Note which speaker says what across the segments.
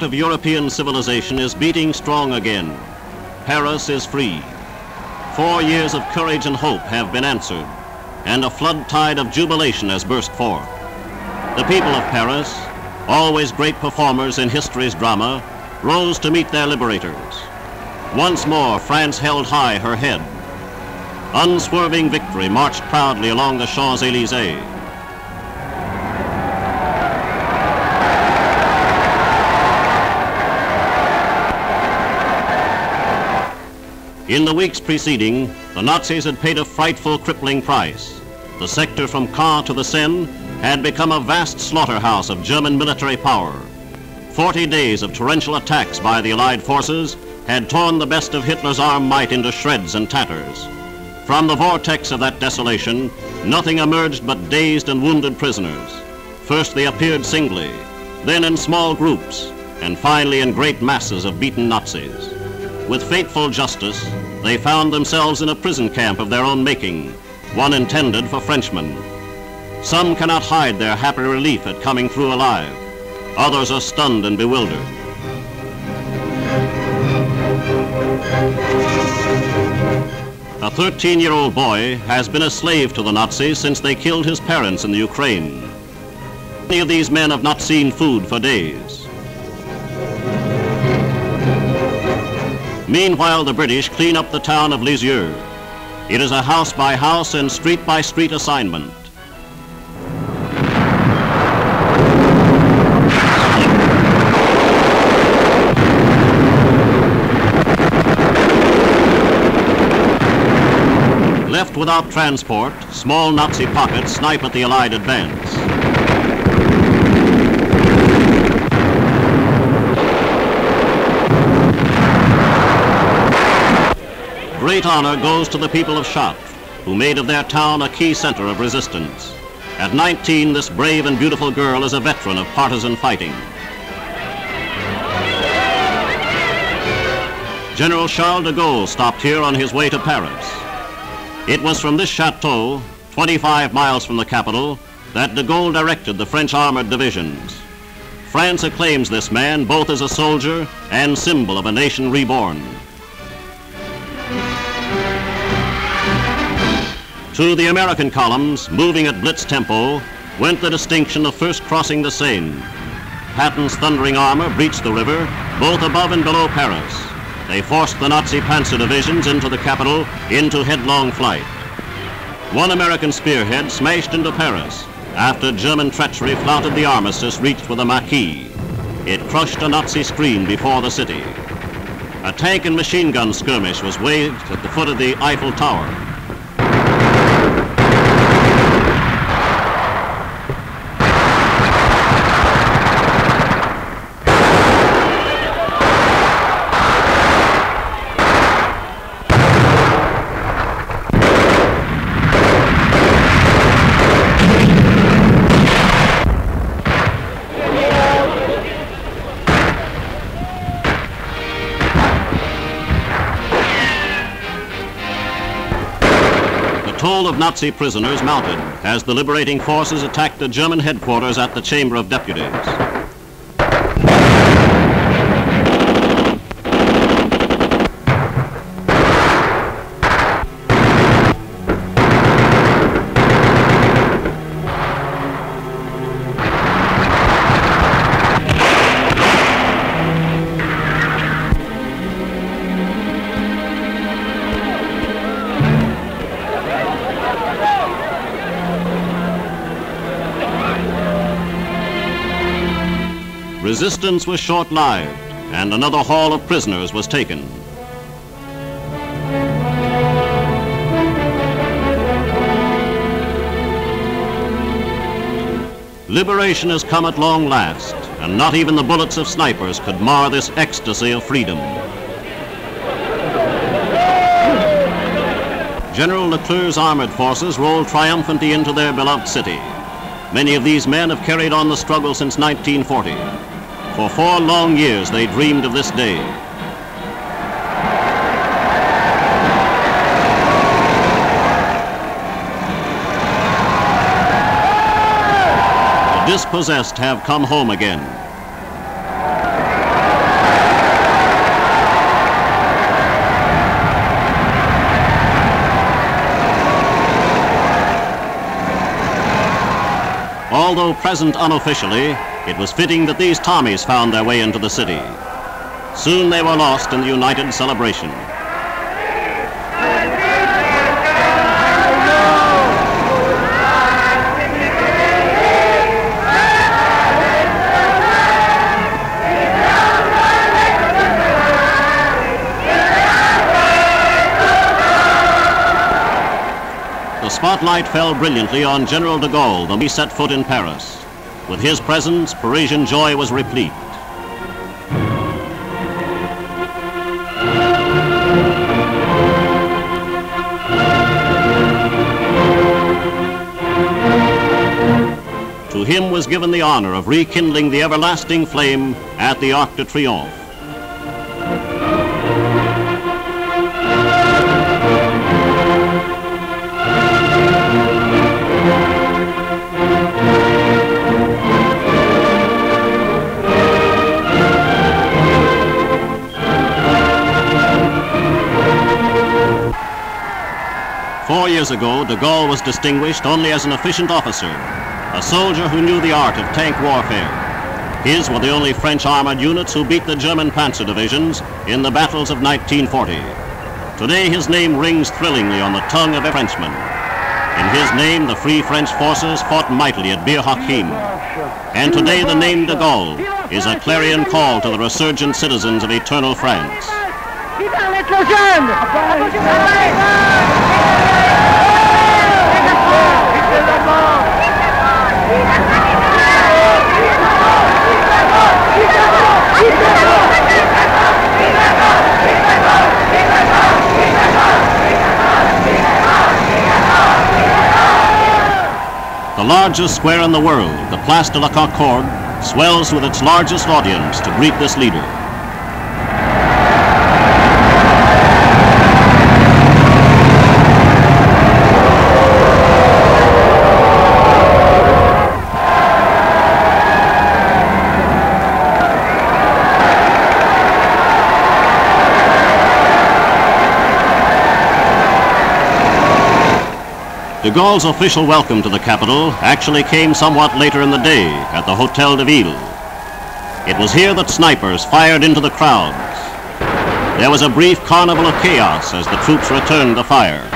Speaker 1: heart of European civilization is beating strong again. Paris is free. 4 years of courage and hope have been answered, and a flood tide of jubilation has burst forth. The people of Paris, always great performers in history's drama, rose to meet their liberators. Once more, France held high her head. Unswerving victory marched proudly along the Champs-Élysées. In the weeks preceding, the Nazis had paid a frightful, crippling price. The sector from Caen to the Seine had become a vast slaughterhouse of German military power. 40 days of torrential attacks by the Allied forces had torn the best of Hitler's armed might into shreds and tatters. From the vortex of that desolation, nothing emerged but dazed and wounded prisoners. First they appeared singly, then in small groups, and finally in great masses of beaten Nazis. With fateful justice, they found themselves in a prison camp of their own making, one intended for Frenchmen. Some cannot hide their happy relief at coming through alive. Others are stunned and bewildered. A 13-year-old boy has been a slave to the Nazis since they killed his parents in the Ukraine. Many of these men have not seen food for days. Meanwhile, the British clean up the town of Lisieux. It is a house-by-house and street-by-street assignment. Left without transport, small Nazi pockets snipe at the Allied advance. Great honor goes to the people of Chartres, who made of their town a key center of resistance. At 19, this brave and beautiful girl is a veteran of partisan fighting. General Charles de Gaulle stopped here on his way to Paris. It was from this chateau, 25 miles from the capital, that de Gaulle directed the French armored divisions. France acclaims this man both as a soldier and symbol of a nation reborn. To the American columns, moving at blitz tempo, went the distinction of first crossing the Seine. Patton's thundering armor breached the river, both above and below Paris. They forced the Nazi panzer divisions into the capital into headlong flight. One American spearhead smashed into Paris after German treachery flouted the armistice reached with a Maquis. It crushed a Nazi screen before the city. A tank and machine gun skirmish was waged at the foot of the Eiffel Tower. The toll of Nazi prisoners mounted as the liberating forces attacked the German headquarters at the Chamber of Deputies. Resistance was short-lived, and another haul of prisoners was taken. Liberation has come at long last, and not even the bullets of snipers could mar this ecstasy of freedom. General Leclerc's armored forces rolled triumphantly into their beloved city. Many of these men have carried on the struggle since 1940. For 4 long years they dreamed of this day. The dispossessed have come home again. although present unofficially, it was fitting that these Tommies found their way into the city. Soon they were lost in the united celebration. The spotlight fell brilliantly on General de Gaulle the moment he set foot in Paris. With his presence, Parisian joy was replete. To him was given the honor of rekindling the everlasting flame at the Arc de Triomphe. 4 years ago, de Gaulle was distinguished only as an efficient officer, a soldier who knew the art of tank warfare. His were the only French armored units who beat the German panzer divisions in the battles of 1940. Today his name rings thrillingly on the tongue of a Frenchman. In his name, the Free French forces fought mightily at Bir Hakeim. And today the name de Gaulle is a clarion call to the resurgent citizens of eternal France. The largest square in the world, the Place de la Concorde, swells with its largest audience to greet this leader. De Gaulle's official welcome to the capital actually came somewhat later in the day at the Hotel de Ville. It was here that snipers fired into the crowds. There was a brief carnival of chaos as the troops returned the fire.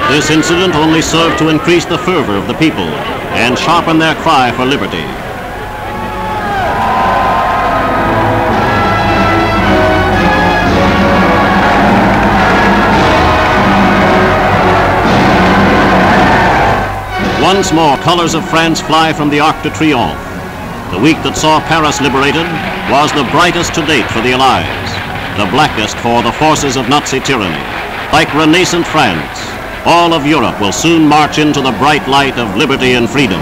Speaker 1: This incident only served to increase the fervor of the people and sharpen their cry for liberty. Once more, colors of France fly from the Arc de Triomphe. The week that saw Paris liberated was the brightest to date for the Allies, the blackest for the forces of Nazi tyranny. Like renascent France, all of Europe will soon march into the bright light of liberty and freedom.